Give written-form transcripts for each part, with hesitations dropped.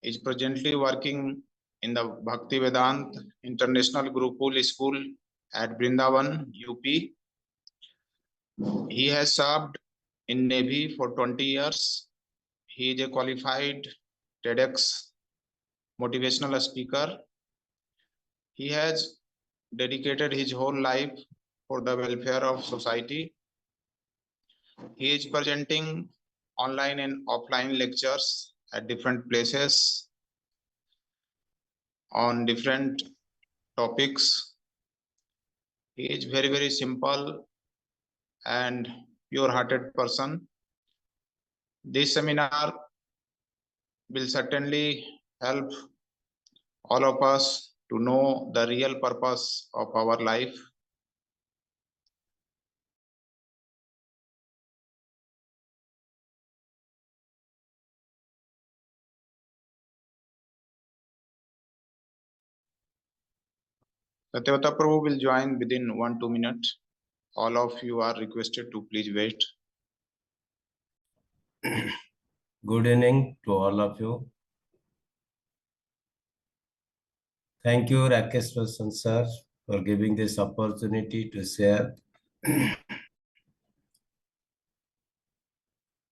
is presently working in the Bhakti Vedant International Gurukul School at Brindavan, UP. He has served in Navy for 20 years. He is a qualified TEDx motivational speaker. He has dedicated his whole life for the welfare of society. He is presenting online and offline lectures at different places on different topics. He is very simple and pure-hearted person. This seminar will certainly help all of us to know the real purpose of our life. Satyavrata Prabhu will join within 1-2 minutes. All of you are requested to please wait. Good evening to all of you. Thank you, Rakesh Roshan sir, for giving this opportunity to share.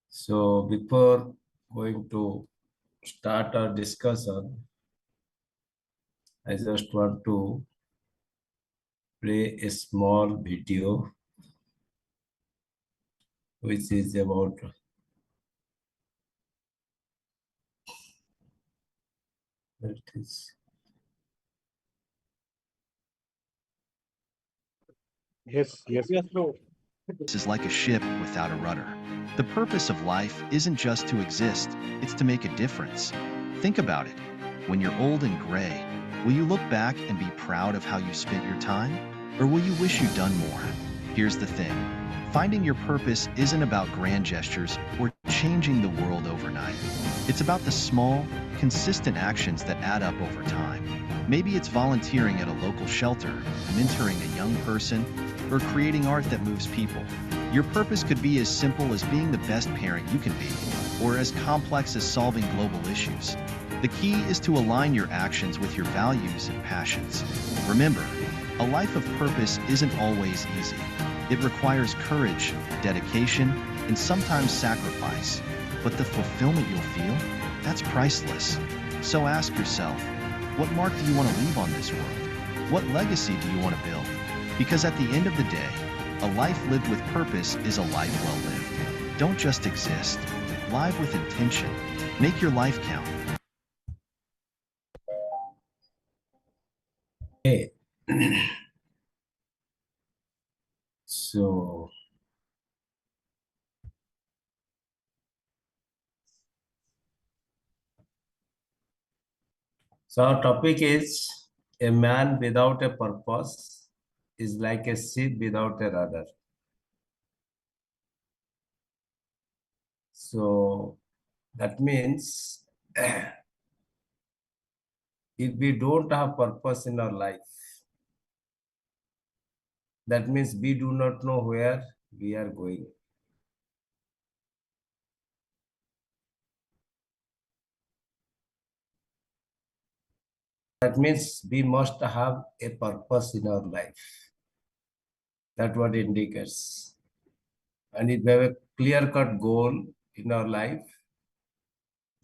So before going to start our discussion, I just want to play a small video which is about Yes, bro. This is like a ship without a rudder. The purpose of life isn't just to exist, it's to make a difference. Think about it. When you're old and gray, will you look back and be proud of how you spent your time? Or will you wish you'd done more? Here's the thing. Finding your purpose isn't about grand gestures or changing the world overnight. It's about the small, consistent actions that add up over time. Maybe it's volunteering at a local shelter, mentoring a young person, or creating art that moves people. Your purpose could be as simple as being the best parent you can be, or as complex as solving global issues. The key is to align your actions with your values and passions. Remember, a life of purpose isn't always easy. It requires courage, dedication, and sometimes sacrifice. But the fulfillment you'll feel, that's priceless. So ask yourself, what mark do you want to leave on this world? What legacy do you want to build? Because at the end of the day, a life lived with purpose is a life well lived. Don't just exist. Live with intention. Make your life count. Okay. So our topic is a man without a purpose is like a ship without a rudder. So that means if we don't have purpose in our life, that means we do not know where we are going. That means we must have a purpose in our life. That's what it indicates. And if we have a clear-cut goal in our life,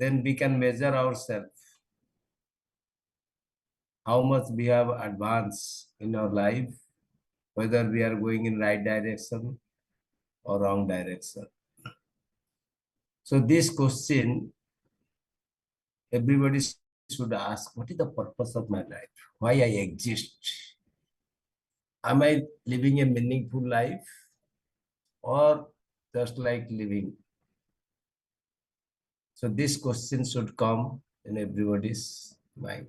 then we can measure ourselves how much we have advanced in our life, whether we are going in right direction or wrong direction. So this question, everybody should ask, what is the purpose of my life? Why I exist? Am I living a meaningful life or just like living? So this question should come in everybody's mind.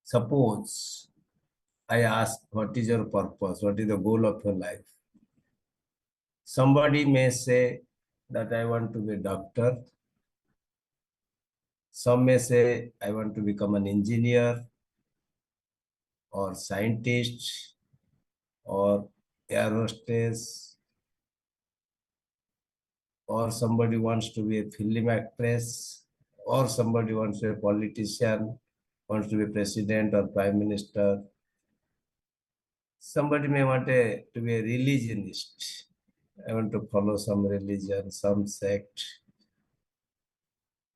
Suppose I ask, what is your purpose? What is the goal of your life? Somebody may say that I want to be a doctor. Some may say, I want to become an engineer or scientist or air hostess or somebody wants to be a film actress, or somebody wants to be a politician, wants to be president or prime minister. Somebody may want to be a religionist. I want to follow some religion, some sect.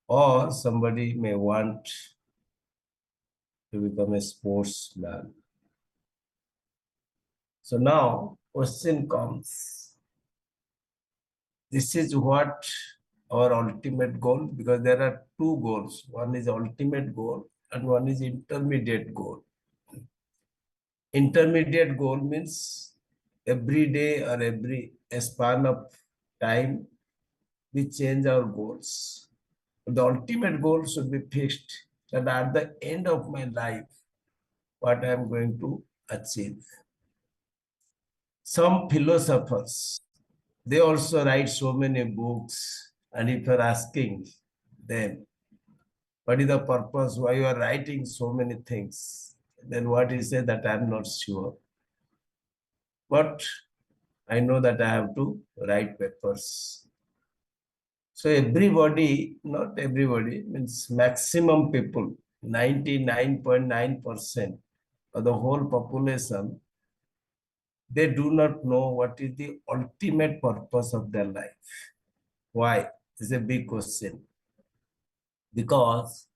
Or somebody may want to become a sportsman. So now question comes. This is what our ultimate goal, because there are two goals. One is ultimate goal and one is intermediate goal. Intermediate goal means every day or every span of time we change our goals. The ultimate goal should be fixed, that at the end of my life, what I am going to achieve. Some philosophers, they also write so many books, and if you are asking them, what is the purpose, why you are writing so many things, then what is it that I am not sure. But I know that I have to write papers. So everybody, not everybody, means maximum people, 99.9% of the whole population, they do not know what is the ultimate purpose of their life. Why? It's a big question. Because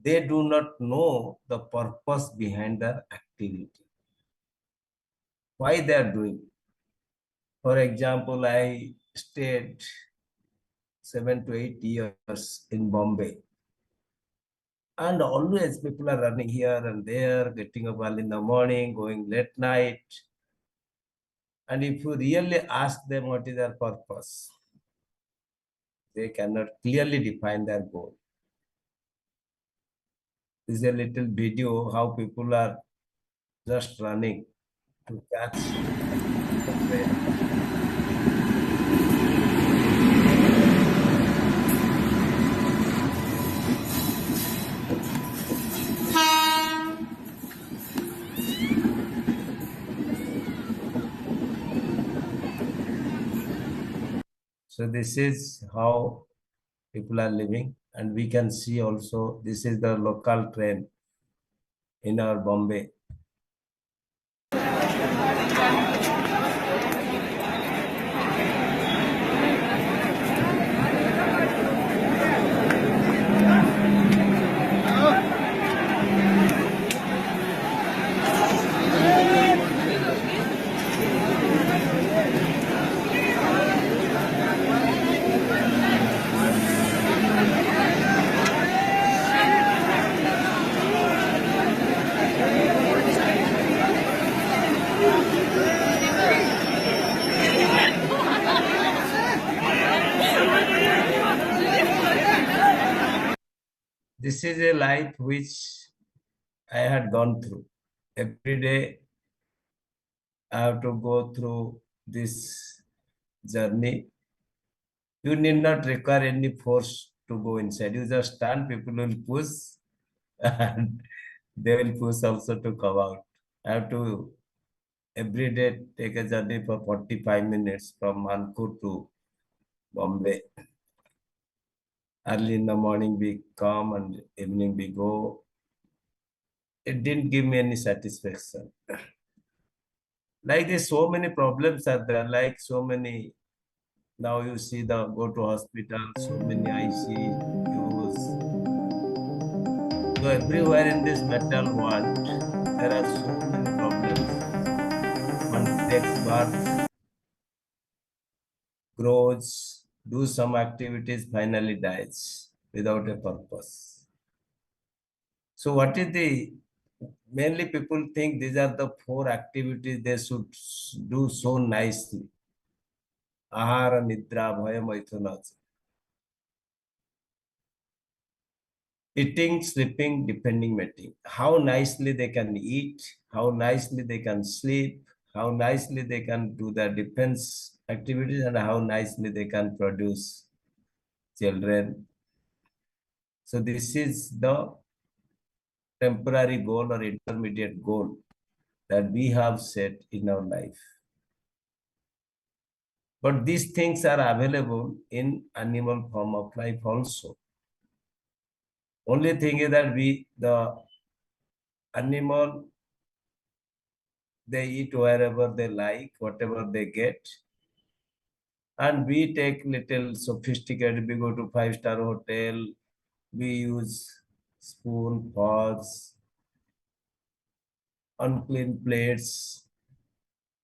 they do not know the purpose behind their activity. Why they are doing? For example, I stayed 7 to 8 years in Bombay. And always people are running here and there, getting up early in the morning, going late night. And if you really ask them what is their purpose, they cannot clearly define their goal. This is a little video how people are just running to catch the train. So this is how people are living, and we can see also this is the local train in our Bombay. This is a life which I had gone through. Every day I have to go through this journey. You need not require any force to go inside. You just stand, people will push, and they will push also to come out. I have to every day take a journey for 45 minutes from Mankur to Bombay. Early in the morning we come and evening we go. It didn't give me any satisfaction. Like this, so many problems are there, like so many. Now you see the go to hospital, so many ICUs. So everywhere in this metal world, there are so many problems. One takes birth, grows, do some activities, finally dies without a purpose. So what is the, mainly people think these are the 4 activities they should do so nicely. Ahara, Nidra, Bhaya, Maithuna. Eating, sleeping, depending, mating. How nicely they can eat, how nicely they can sleep, how nicely they can do their defense activities, and how nicely they can produce children. So this is the temporary goal or intermediate goal that we have set in our life. But these things are available in animal form of life also. Only thing is that the animal, they eat wherever they like, whatever they get. And we take little sophisticated, we go to 5-star hotel, we use spoon, forks, unclean plates,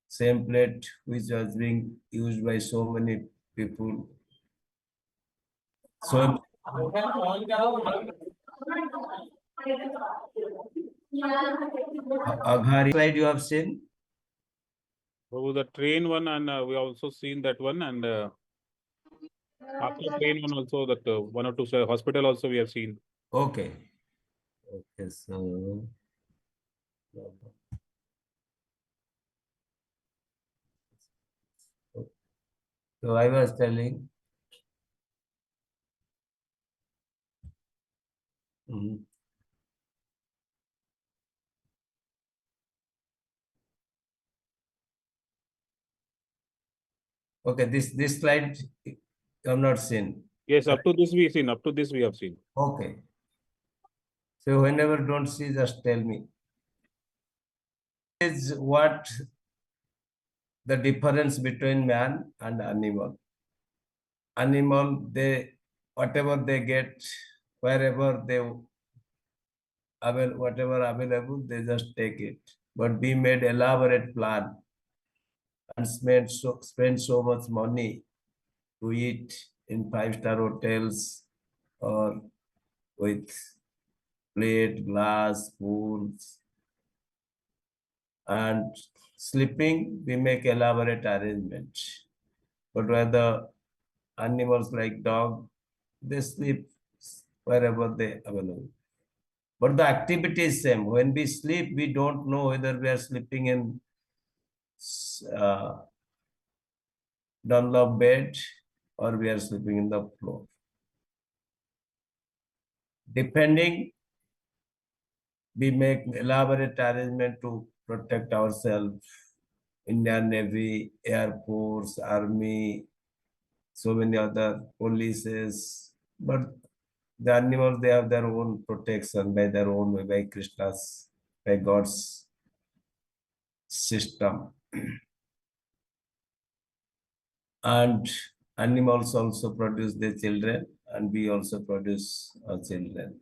same plate which was being used by so many people. So Aghari slide you have seen? Prabhu, the train one, and we also seen that one, and after train one also, that one or two hospital also we have seen. Okay. Okay, so I was telling. Okay, this slide you have not seen. Yes, up to this we seen. Up to this we have seen. Okay. So whenever don't see, just tell me. Is what the difference between man and animal. Animal, they whatever they get, wherever they whatever available, they just take it. But we made elaborate plan and spend so much money to eat in 5-star hotels or with plate, glass, spoons, and sleeping, we make elaborate arrangements. But whether animals like dog, they sleep wherever they available. But the activity is same. When we sleep, we don't know whether we are sleeping in Dunlop bed or we are sleeping in the floor. Depending, we make elaborate arrangement to protect ourselves. Indian Navy, Air Force, Army, so many other polices. But the animals, they have their own protection by their own way, by Krishna's, by God's system. And animals also produce their children, and we also produce our children.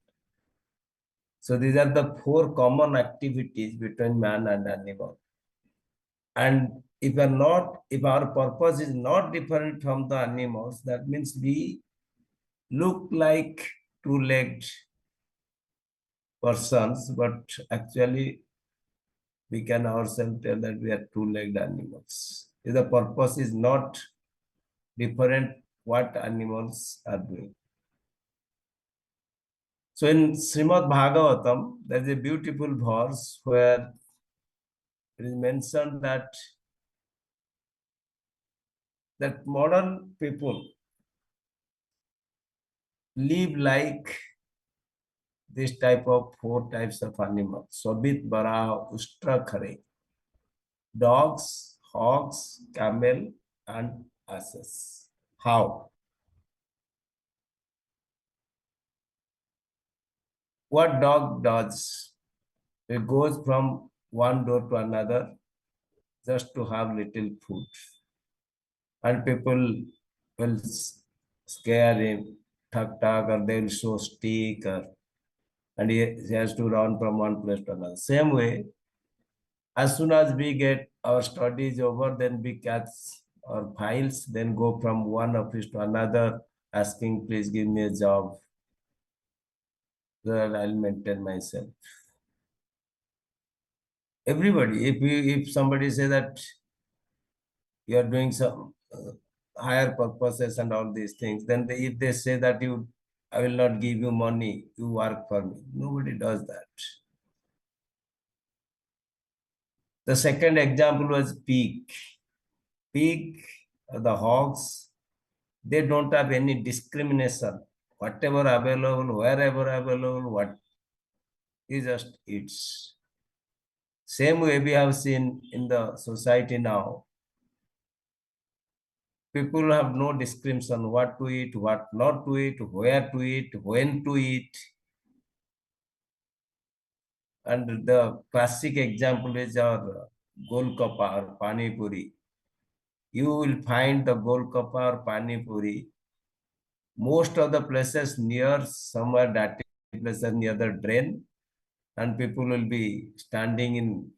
So these are the 4 common activities between man and animal. And if our purpose is not different from the animals, that means we look like 2-legged persons, but actually we can ourselves tell that we are 2-legged animals. If the purpose is not different, what animals are doing. So in Srimad Bhagavatam, there is a beautiful verse where it is mentioned that modern people live like this type of 4 types of animals. Sobit, Bara, Ustra, Khare. Dogs, hogs, camel, and asses. How? What dog does? It goes from one door to another just to have little food. And people will scare him, tuck, or they will show stick, and he has to run from one place to another. Same way, as soon as we get our studies over, then we catch our files, then go from one office to another, asking, please give me a job, so that I'll maintain myself. Everybody, if somebody say that you are doing some higher purposes and all these things, then if they say that I will not give you money, you work for me. Nobody does that. The second example was pig. Pig, the hogs, they don't have any discrimination. Whatever available, wherever available, what he just eats. Same way we have seen in the society now. people have no description what to eat, what not to eat, where to eat, when to eat. And the classic example is our Golgappa or Pani Puri. You will find the Golgappa or Pani Puri most of the places near somewhere dirty places near the drain, and people will be standing in,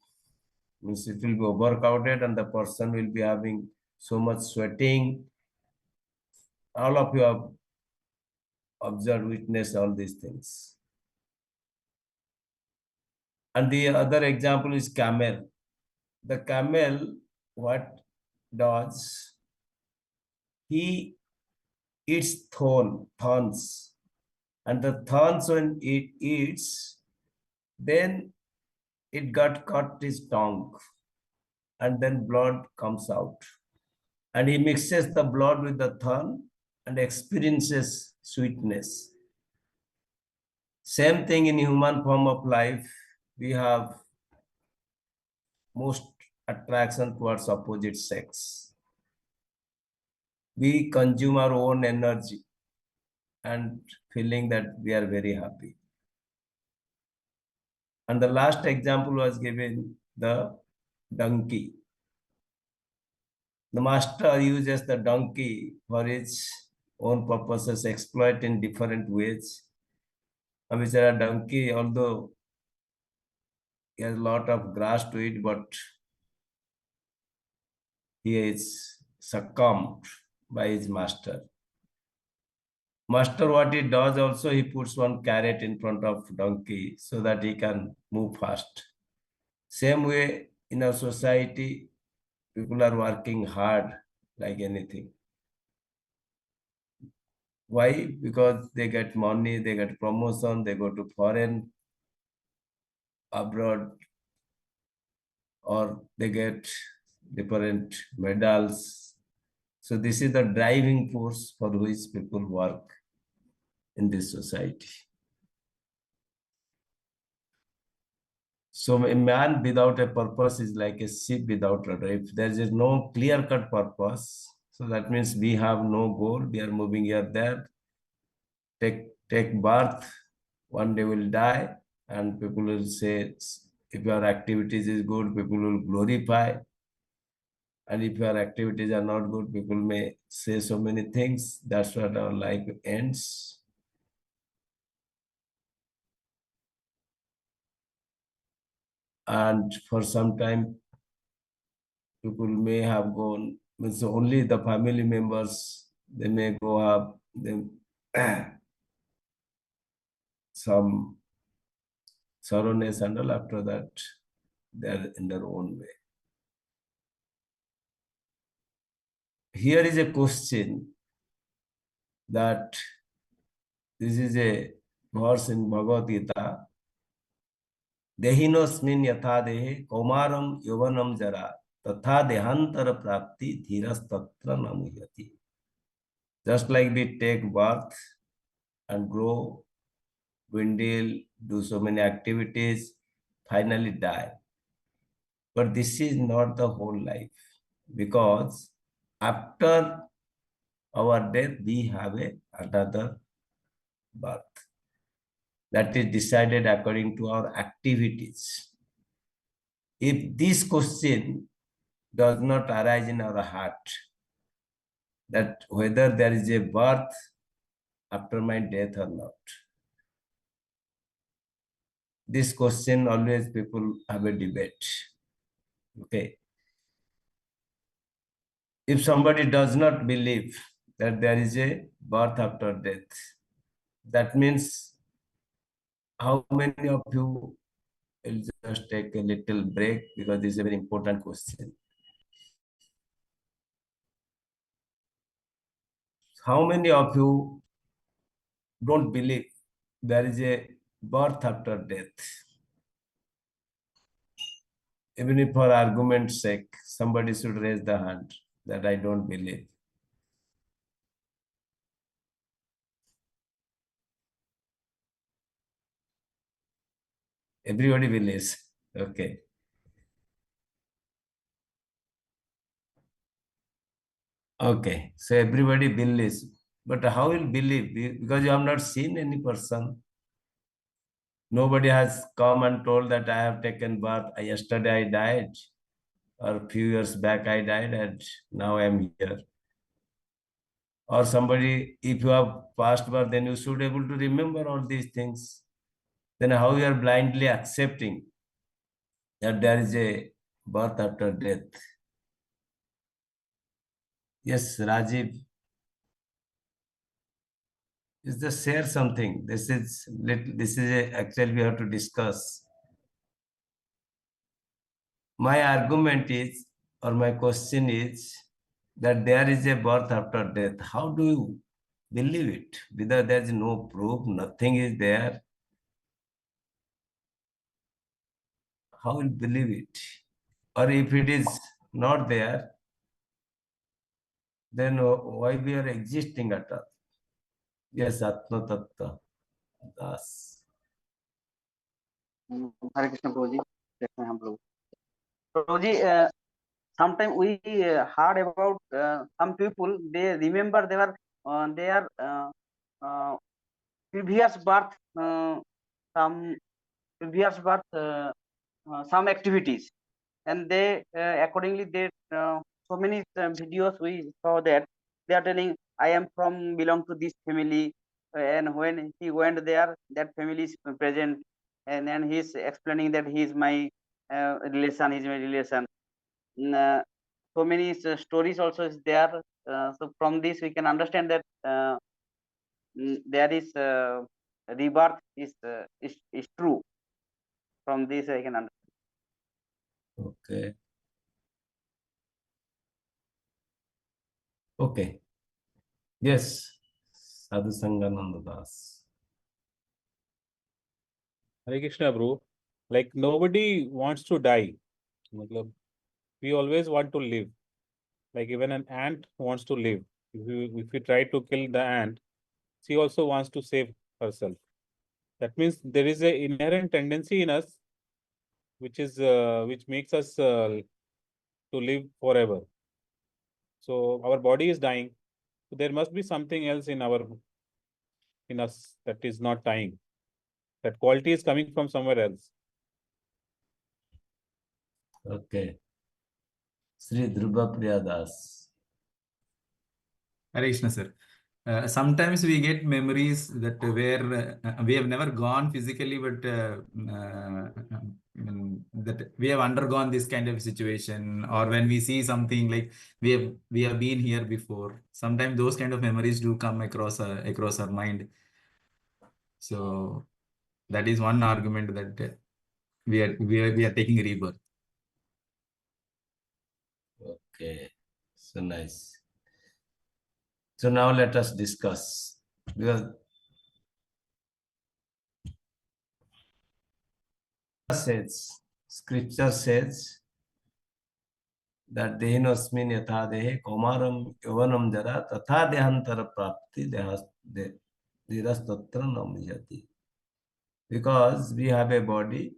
means it will be overcrowded and the person will be having so much sweating. All of you have observed, witnessed all these things. And the other example is camel. The camel, what does? He eats thorns. And the thorns, when it eats, then it got cut his tongue. And then blood comes out. And he mixes the blood with the thorn and experiences sweetness. Same thing in human form of life. We have most attraction towards opposite sex. We consume our own energy and feeling that we are very happy. And the last example was given, the donkey. The master uses the donkey for its own purposes, exploit in different ways. And which are a donkey, although he has a lot of grass to eat, but he is succumbed by his master. Master, what he does also, he puts one carrot in front of donkey so that he can move fast. Same way in our society, people are working hard like anything. Why? Because they get money, they get promotion, they go to foreign, abroad, or they get different medals. So this is the driving force for which people work in this society. So a man without a purpose is like a ship without rudder. If there is no clear-cut purpose, so that means we have no goal. We are moving here, there. Take birth. One day will die, and people will say, if your activities is good, people will glorify. And if your activities are not good, people may say so many things. That's what our life ends. And for some time, people may have gone, means only the family members, they may go have them some sorrowness, and all. After that, they are in their own way. Here is a question that this is a verse in Bhagavad Gita. Dehinosmin yatha dehe kaumaram yovanam jara tatha dehantara prapti dhiras tatra namuyati. Just like we take birth and grow, dwindle, do so many activities, finally die. But this is not the whole life, because after our death, we have another birth. That is decided according to our activities. If this question does not arise in our heart, that whether there is a birth after my death or not, this question always people have a debate. Okay. If somebody does not believe that there is a birth after death, that means how many of you will just take a little break, because this is a very important question. How many of you don't believe there is a birth after death? Even if for argument's sake, somebody should raise the hand that I don't believe. Everybody believes. Okay. Okay, so everybody believes, but how will believe? Because you have not seen any person. Nobody has come and told that I have taken birth. Yesterday I died, or a few years back I died, and now I am here. Or somebody, if you have passed birth, then you should be able to remember all these things. Then how you are blindly accepting that there is a birth after death? Yes, Rajiv, is just share something. Actually we have to discuss. My argument is, or my question is, that there is a birth after death. How do you believe it? Whether there is no proof, nothing is there. How will you believe it? Or if it is not there, then why we are existing at all? Yes, Atma Tattva Das. हरे कृष्ण प्रभु जी देखते हैं हम लोग प्रभु जी sometimes we heard about some people they remember their previous birth some previous birth some activities and they accordingly they so many videos we saw that they are telling I am from belong to this family and when he went there that family is present and then he's explaining that he is my relation he's my relation. So many stories also is there so from this we can understand that there is rebirth is true. From this I can understand. Okay. Okay. Yes, Sadhu Sangananda Das. Hare Krishna, bro. Like nobody wants to die. Matlab, we always want to live. Like even an ant wants to live. If you try to kill the ant, she also wants to save herself. That means there is a inherent tendency in us, which makes us to live forever. So our body is dying. So there must be something else in us that is not dying. That quality is coming from somewhere else. Okay. Sri Dhruva Priya Das. Hare Krishna, sir. Sometimes we get memories that where we have never gone physically, but that we have undergone this kind of situation, or when we see something like we have been here before. Sometimes those kind of memories do come across our mind. So that is one argument that we are taking rebirth. Okay, so nice. So now let us discuss, because scripture says that dehinosmin yatha dehe komaram yavanam jara tatha dehantara prapti dehastatra namyati. Because we have a body,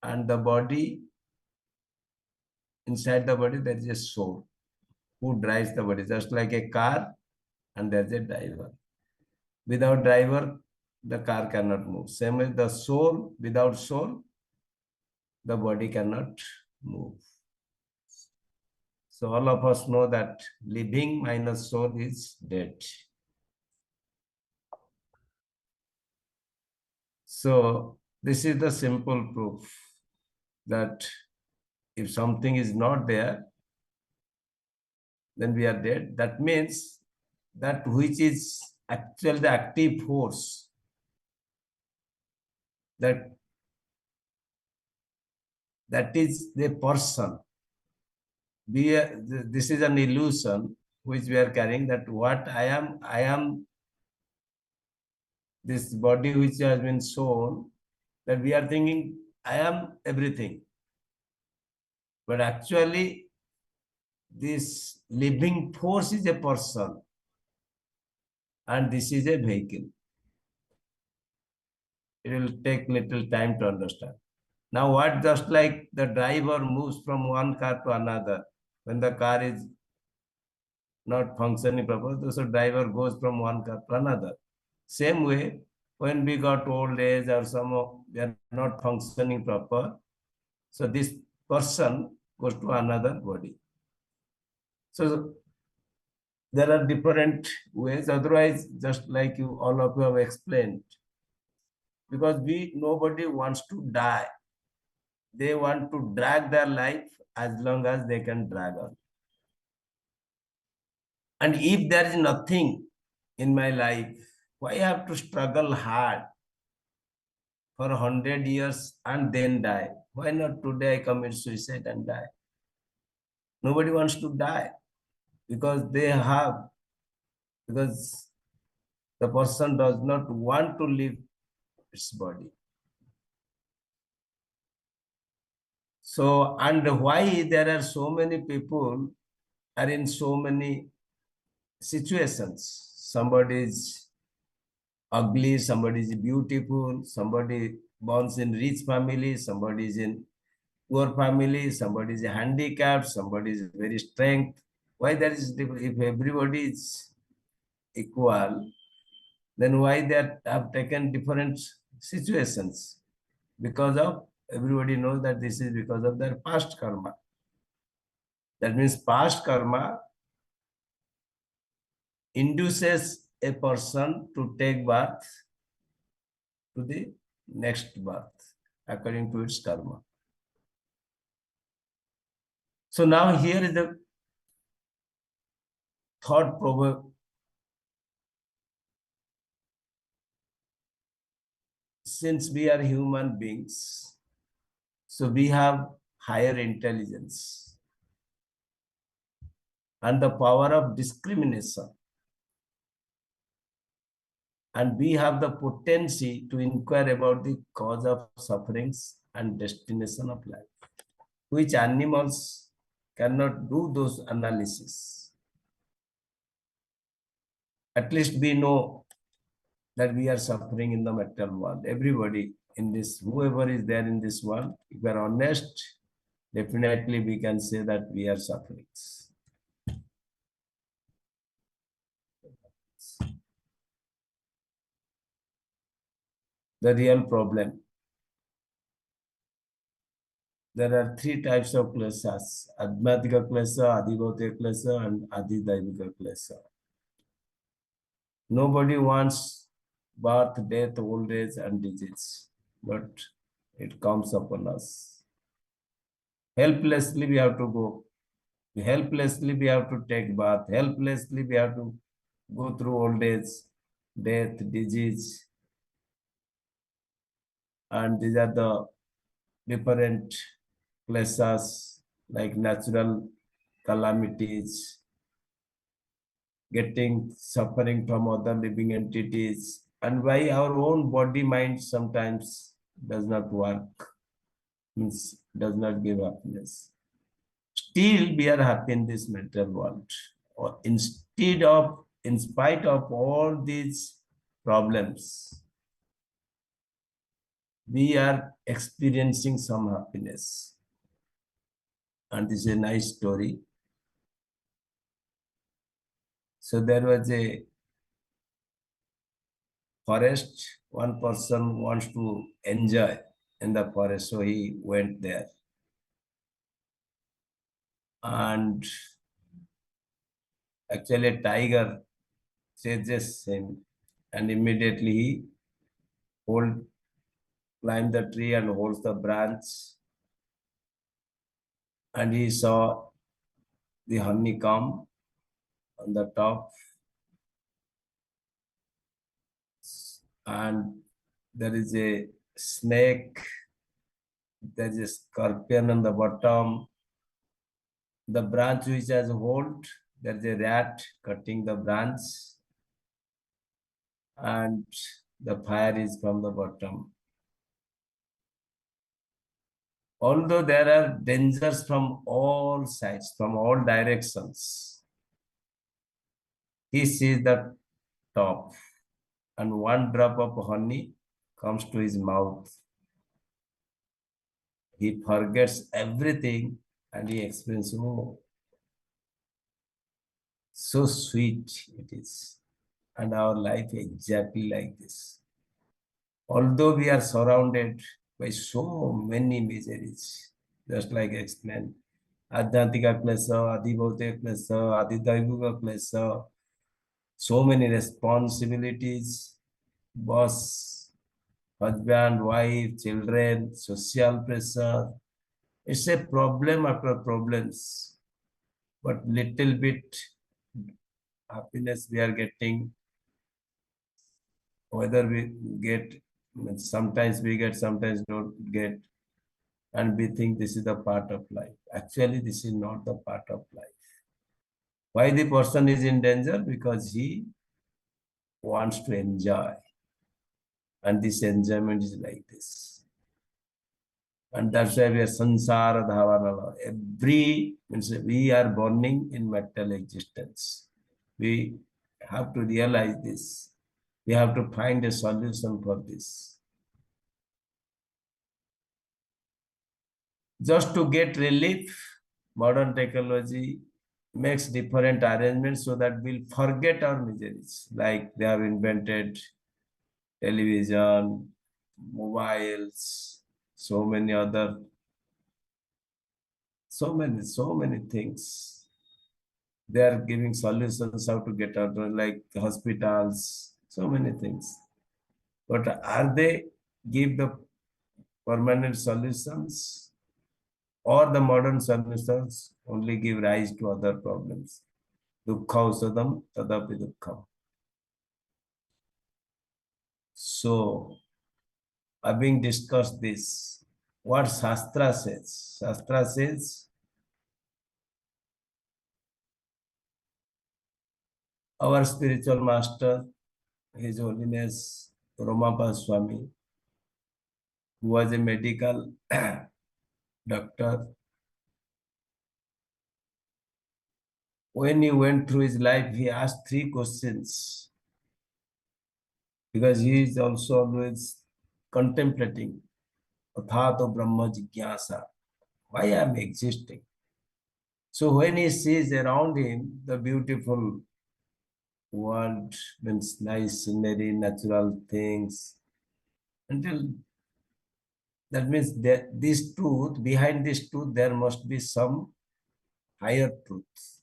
and the body, inside the body there is a soul who drives the body, just like a car, and there's a driver. Without driver, the car cannot move. Same as the soul, without soul, the body cannot move. So all of us know that living minus soul is dead. So this is the simple proof that if something is not there, then we are dead. That means that which is actually the active force, that is the person. This is an illusion which we are carrying, that what I am this body which has been shown, that we are thinking I am everything. But actually, this living force is a person, and this is a vehicle. It will take little time to understand. Now what, just like the driver moves from one car to another, when the car is not functioning properly, so driver goes from one car to another. Same way, when we got old age or we are not functioning proper, so this person goes to another body. So there are different ways. Otherwise, just like you all of you have explained, because nobody wants to die. They want to drag their life as long as they can drag on. And if there is nothing in my life, why I have to struggle hard for 100 years and then die? Why not today I commit suicide and die? Nobody wants to die because because the person does not want to leave its body. So, and why there are so many people are in so many situations? Somebody is ugly, somebody is beautiful, somebody born in rich family, somebody is in poor family, somebody is handicapped, somebody is very strength. Why there is, if everybody is equal, then why they have taken different situations? Because of, everybody knows that this is because of their past karma. That means past karma induces a person to take birth to the next birth according to its karma. So now here is the thought provoke. Since we are human beings, so we have higher intelligence and the power of discrimination. And we have the potency to inquire about the cause of sufferings and destination of life, which animals cannot do those analysis. At least we know that we are suffering in the material world. Everybody in this, whoever is there in this world, if we are honest, definitely we can say that we are suffering. The real problem. There are three types of kleshas: Admatika klesha, Adibhautika klesha, and Adidaivika klesha. Nobody wants birth, death, old age, and disease, but it comes upon us. Helplessly we have to go. Helplessly we have to take birth. Helplessly we have to go through old age, death, disease. And these are the different kleshas, like natural calamities, getting suffering from other living entities, and why our own body mind sometimes does not work, means does not give happiness. Still we are happy in this material world. Or in spite of all these problems, we are experiencing some happiness. And this is a nice story. So there was a forest. One person wants to enjoy in the forest, so he went there. And actually a tiger chases him, and immediately he climbed the tree and holds the branch, and he saw the honeycomb on the top, and there is a snake, there is a scorpion on the bottom. The branch which has hold, there is a rat cutting the branch, and the fire is from the bottom. Although there are dangers from all sides, from all directions, he sees the top, and one drop of honey comes to his mouth. He forgets everything and he explains, oh, So sweet it is. And our life exactly like this. Although we are surrounded by so many miseries, just like explained, Adhantika klesa, Adibhaute klesa, Adidaivuka klesa, so many responsibilities, boss, husband, wife, children, social pressure. It's a problem after problems, but little bit happiness we are getting, whether we get, sometimes we get, sometimes don't get, and we think this is the part of life. Actually, this is not the part of life. Why the person is in danger? Because he wants to enjoy, and this enjoyment is like this. And that's why we are sansara dhavanala. Every means we are burning in material existence. We have to realize this. We have to find a solution for this. Just to get relief, modern technology makes different arrangements so that we'll forget our miseries. Like they have invented television, mobiles, so many other, so many things. They are giving solutions how to get out, like hospitals, so many things. But are they give the permanent solutions, or the modern solutions only give rise to other problems? Dukkha usadam tadapi dukkham. So, having discussed this, what Shastra says? Shastra says, our spiritual master, His Holiness Romapa Swami, who was a medical doctor, when he went through his life, he asked 3 questions, because he is also always contemplating, Athato Brahma Jigyasa, why I am existing. So when he sees around him the beautiful world, means nice scenery, natural things, until that means that this truth, behind this truth, there must be some higher truth.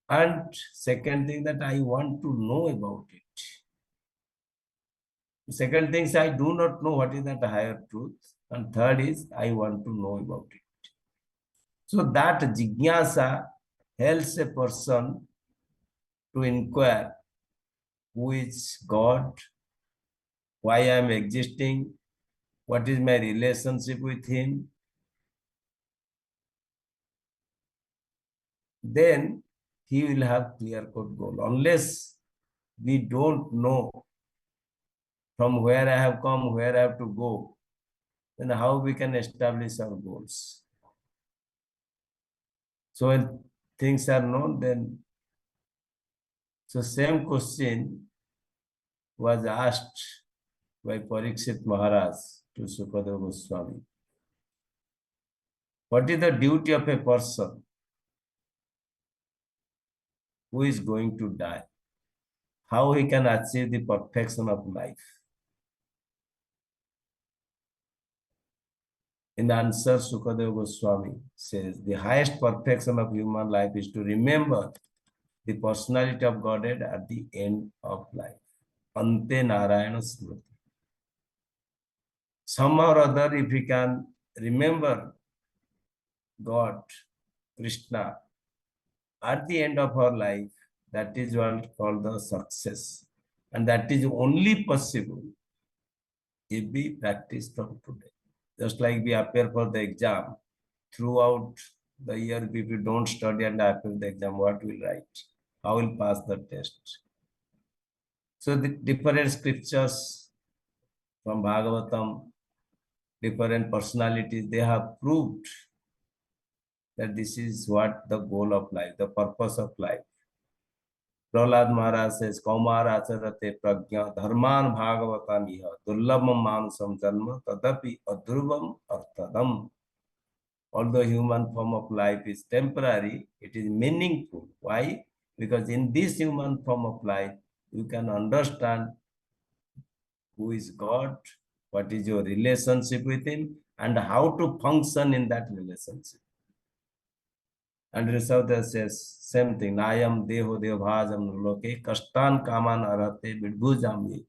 And second thing, that I want to know about it. Second thing is, I do not know what is that higher truth. And third is, I want to know about it. So that jigyasa helps a person to inquire who is God, why I am existing, what is my relationship with Him. Then he will have clear-cut goal. Unless we don't know from where I have come, where I have to go, then how we can establish our goals? So when things are known, then, so same question was asked by Parikshit Maharaj to Sukadeva Goswami. What is the duty of a person who is going to die? How he can achieve the perfection of life? In answer, Sukadeva Goswami says, the highest perfection of human life is to remember the personality of Godhead at the end of life. Ante Narayana Smriti. Somehow or other, if we can remember God, Krishna, at the end of our life, that is what called the success. And that is only possible if we practice from today. Just like we appear for the exam, throughout the year, if you don't study and appear the exam, what will write? How will pass the test? So the different scriptures from Bhagavatam, different personalities, they have proved that this is what the goal of life, the purpose of life. Prahlad Maharaj says, Kaumar acharate prajna dharman bhagavatam iha durlabham manasam janma tadapi adhruvam arthadam. although human form of life is temporary, it is meaningful. Why? Because in this human form of life, you can understand who is God, what is your relationship with Him, and how to function in that relationship. And Rishabda says, same thing, Nayam deho devbhajam loke kashtan kaman arate vidbhujami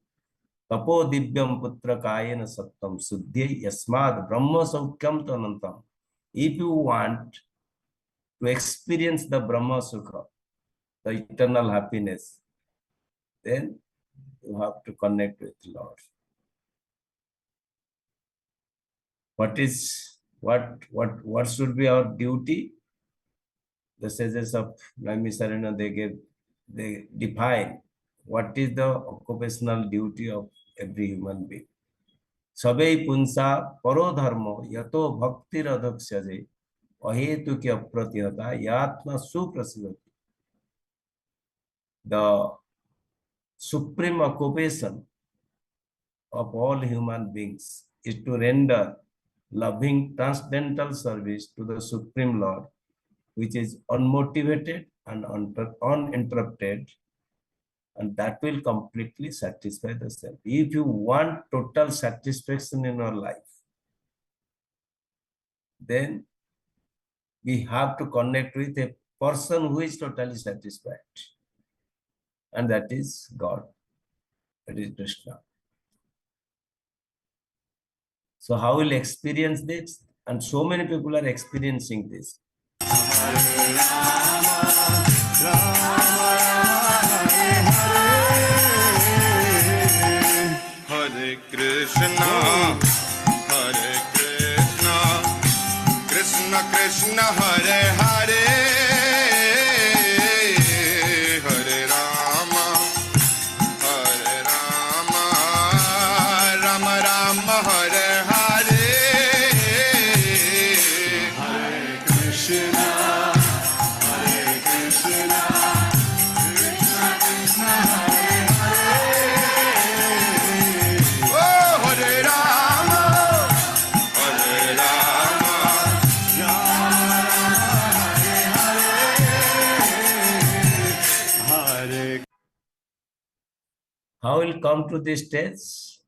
tapo divyam putra kayena sattam suddhye yasmad brahma saukyam tanantam. If you want to experience the Brahma Sukha, the eternal happiness, then you have to connect with Lord. What should be our duty? The sages of Naimisarana, they define what is the occupational duty of every human being. Sabei punsa paro dharmo yato bhakti radhaksyaje ahetu ki apratihata yatma suprasidati. The supreme occupation of all human beings is to render loving transcendental service to the Supreme Lord, which is unmotivated and uninterrupted, and that will completely satisfy the self. If you want total satisfaction in your life, then we have to connect with a person who is totally satisfied, and that is God, that is Krishna. So how will experience this? And so many people are experiencing this. Hare Krishna, Krishna Krishna, Hare Hare, Hare Rama, Rama Rama, Hare Hare, Hare Krishna, Krishna Krishna, Hare Hare, oh Hare Rama, How will come to this stage?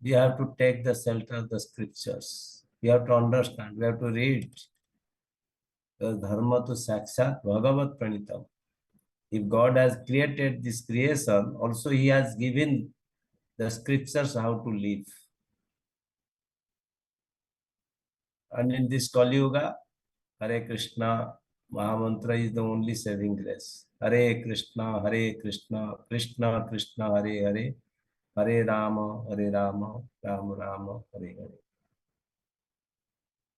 We have to take the shelter of the scriptures. We have to understand, we have to read. The dharma to sakshat bhagavat pranitam. If God has created this creation, also He has given the scriptures how to live. And in this Kali Yuga, Hare Krishna Mahamantra is the only saving grace. Hare Krishna, Krishna Krishna, Hare Hare, Hare Rama, Rama Rama, Hare Hare.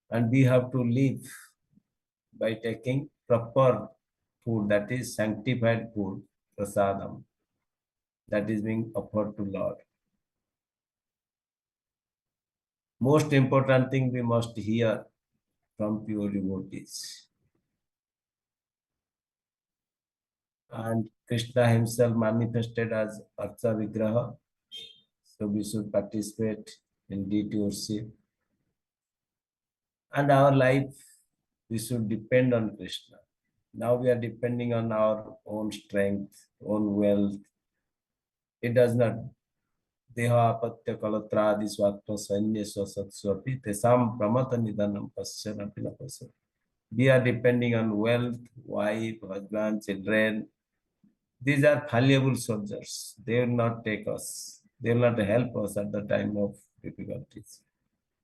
And we have to live by taking proper food, that is sanctified food, prasadam, that is being offered to Lord. Most important thing we must hear from pure devotees. And Krishna himself manifested as Archa Vigraha, so we should participate in deity worship. And our life, we should depend on Krishna. Now we are depending on our own strength, own wealth. It does not. Deha apatya kalatradi swatma sanyeswa satswapi tesam pramata nidanam pasyanapi napasya. We are depending on wealth, wife, husband, children. These are fallible soldiers. They will not take us. They will not help us at the time of difficulties.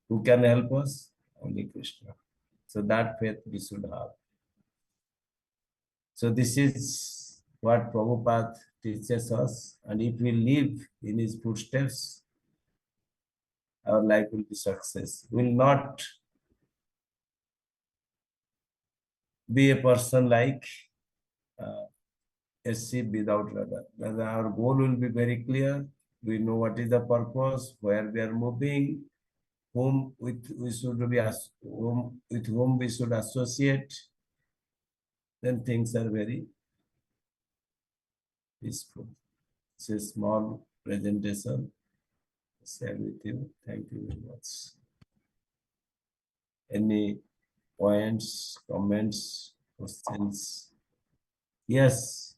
Who can help us? Only Krishna. So that faith we should have. So this is what Prabhupada teaches us. And if we live in his footsteps, our life will be success. We will not be a person like a ship without rudder. Our goal will be very clear. We know what is the purpose, where we are moving, with whom we should associate. Then things are very peaceful. It's a small presentation. Share with you. Thank you very much. Any points, comments, questions? Yes.